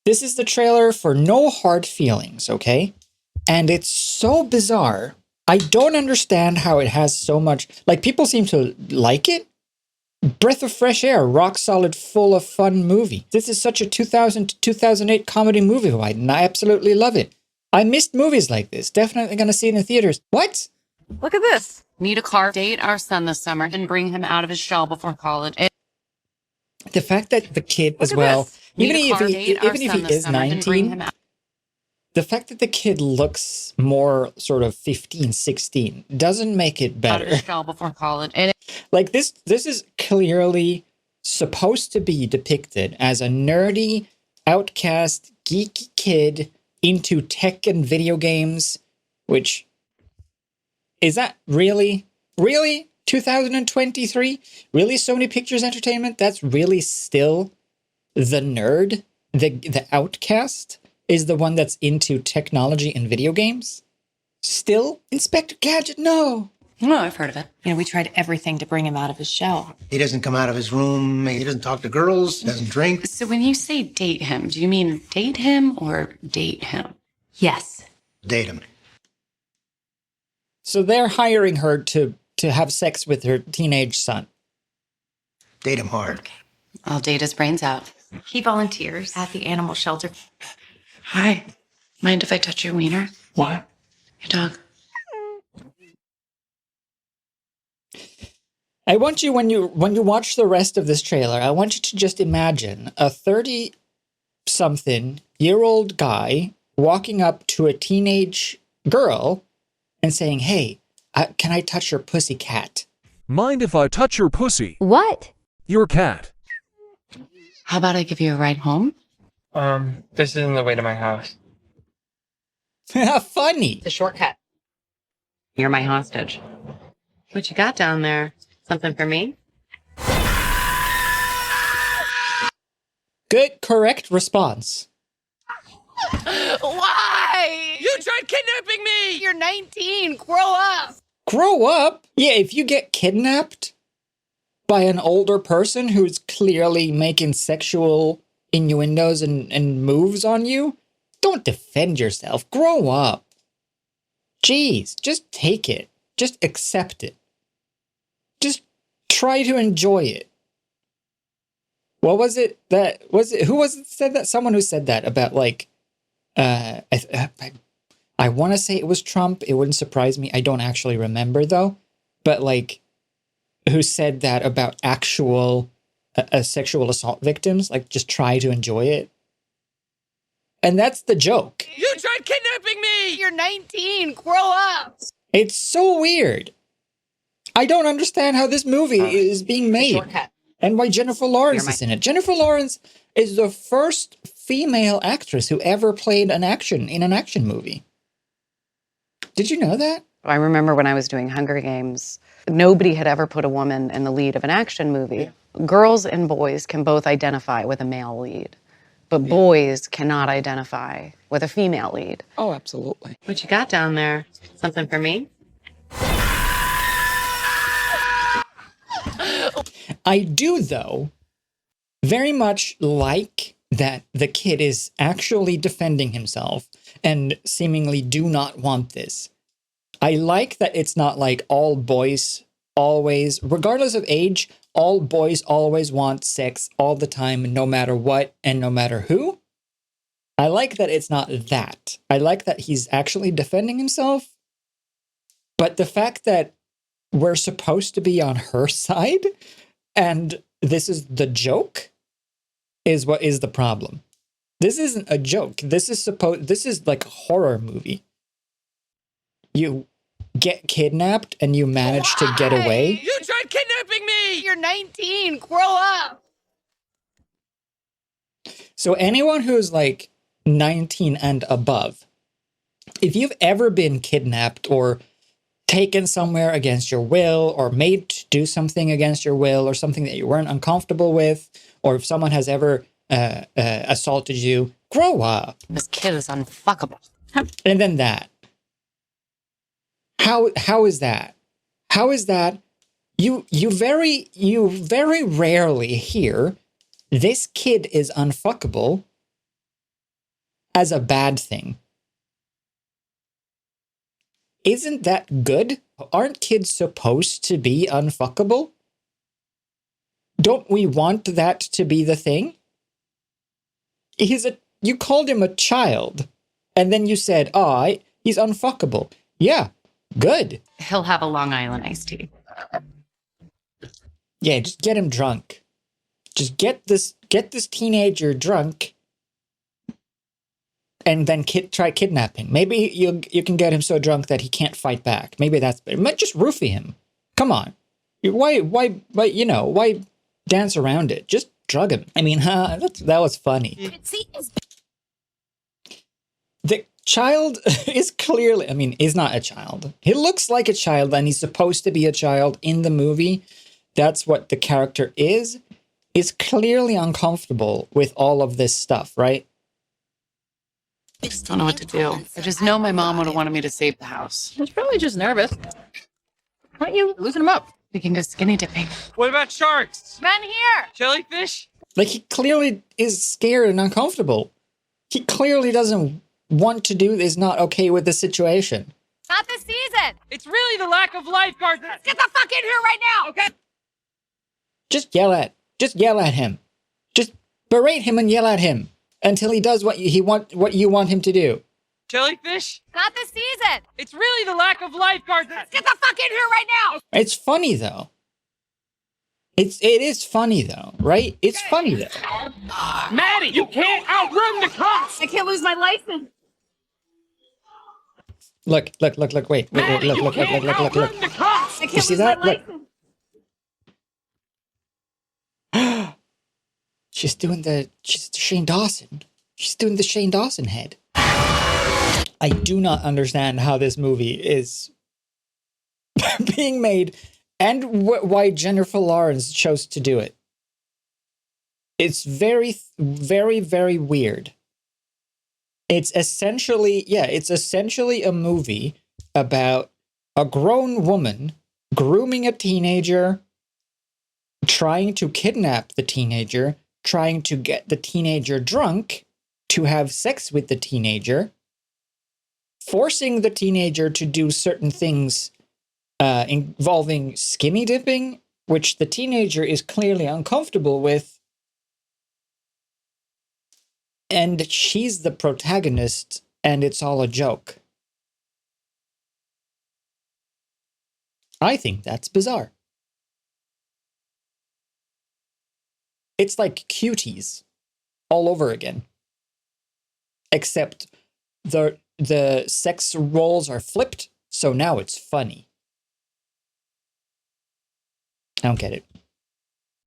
This is the trailer for No Hard Feelings, okay? And it's so bizarre. I don't understand how it has so much... Like, people seem to like it. Breath of fresh air, rock solid, full of fun movie. This is such a 2000 to 2008 comedy movie, White, and I absolutely love it. I missed movies like this. Definitely gonna see it in the theaters. What? Look at this. Need a car, date our son this summer, and bring him out of his shell before college. The fact that the kid as well, even if he is 19, the fact that the kid looks more sort of 15, 16 doesn't make it better. Out of his shell before college. Like this is clearly supposed to be depicted as a nerdy, outcast, geeky kid into tech and video games, which is that really 2023? Really, Sony Pictures Entertainment? That's really still the nerd, the outcast is the one that's into technology and video games? Still? Inspector Gadget, no. Oh, I've heard of it. You know, we tried everything to bring him out of his shell. He doesn't come out of his room. He doesn't talk to girls. Doesn't drink. So when you say date him, do you mean date him or date him? Yes. Date him. So they're hiring her to have sex with her teenage son. Date him hard. Okay. I'll date his brains out. He volunteers at the animal shelter. Hi. Mind if I touch your wiener? What? Your dog. I want you, when you watch the rest of this trailer, I want you to just imagine a 30-something-year-old guy walking up to a teenage girl and saying, "Hey, can I touch your pussy cat?" Mind if I touch your pussy? What? Your cat. How about I give you a ride home? This isn't the way to my house. Funny. The shortcut. You're my hostage. What you got down there? Something for me? Good, correct response. Why? You tried kidnapping me! You're 19. Grow up. Grow up? Yeah, if you get kidnapped by an older person who's clearly making sexual innuendos and moves on you, don't defend yourself. Grow up. Jeez, just take it. Just accept it. Just try to enjoy it. What was it who was it said that? Someone who said that about, like, I want to say it was Trump. It wouldn't surprise me. I don't actually remember, though. But, like, who said that about actual sexual assault victims? Like, just try to enjoy it. And that's the joke. You tried kidnapping me! You're 19. Grow up. It's so weird. I don't understand how this movie is being made. Shortcut. And why Jennifer Lawrence is in it. Jennifer Lawrence is the first female actress who ever played in an action movie. Did you know that? I remember when I was doing Hunger Games, nobody had ever put a woman in the lead of an action movie. Girls and boys can both identify with a male lead, but boys cannot identify with a female lead. Oh, absolutely. What you got down there? Something for me? I do, though, very much like that the kid is actually defending himself and seemingly do not want this. I like that it's not like all boys always, regardless of age, all boys always want sex all the time, no matter what and no matter who. I like that it's not that. I like that he's actually defending himself. But the fact that we're supposed to be on her side and this is the joke is what is the problem. This isn't a joke. This is like a horror movie. You get kidnapped and you manage to get away. You tried kidnapping me! You're 19. Grow up. So anyone who's like 19 and above, if you've ever been kidnapped or taken somewhere against your will or made to do something against your will or something that you weren't uncomfortable with, or if someone has ever assaulted you, grow up. This kid is unfuckable. And then that. How is that? How is that? You very rarely hear this kid is unfuckable as a bad thing. Isn't that good? Aren't kids supposed to be unfuckable? Don't we want that to be the thing? You called him a child, and then you said, "Oh, he's unfuckable." Yeah, good. He'll have a Long Island iced tea. Yeah, just get him drunk. Just get this teenager drunk, and then try kidnapping. Maybe you can get him so drunk that he can't fight back. Maybe that's better. Might just roofie him. Come on, why dance around it? Just drug him. I mean, that was funny. The child is clearly, is not a child. He looks like a child, and he's supposed to be a child in the movie. That's what the character is clearly uncomfortable with all of this stuff, right? I just don't know what to do. I just know my mom would have wanted me to save the house. He's probably just nervous. Aren't you losing him up? We can go skinny dipping. What about sharks? Men here. Jellyfish? Like, he clearly is scared and uncomfortable. He clearly doesn't want to do, is not okay with the situation. Not this season. It's really the lack of lifeguards. Get the fuck in here right now. Okay. Just yell at him. Just berate him and yell at him until he does what you want him to do. Jellyfish? Not this season. It's really the lack of lifeguards. Get the fuck in here right now. It's funny though. It is funny though, right? It's funny though. Maddie, you can't outrun the cops. I can't lose my license. Look, wait, look. Outrun the cops. I can't You see lose that? my Look. license. She's Shane Dawson. She's doing the Shane Dawson head. I do not understand how this movie is being made and why Jennifer Lawrence chose to do it. It's very, very, very weird. It's essentially a movie about a grown woman grooming a teenager, trying to kidnap the teenager, trying to get the teenager drunk to have sex with the teenager, forcing the teenager to do certain things involving skinny dipping, which the teenager is clearly uncomfortable with. And she's the protagonist, and it's all a joke. I think that's bizarre. It's like Cuties all over again. Except the sex roles are flipped, so now it's funny. I don't get it.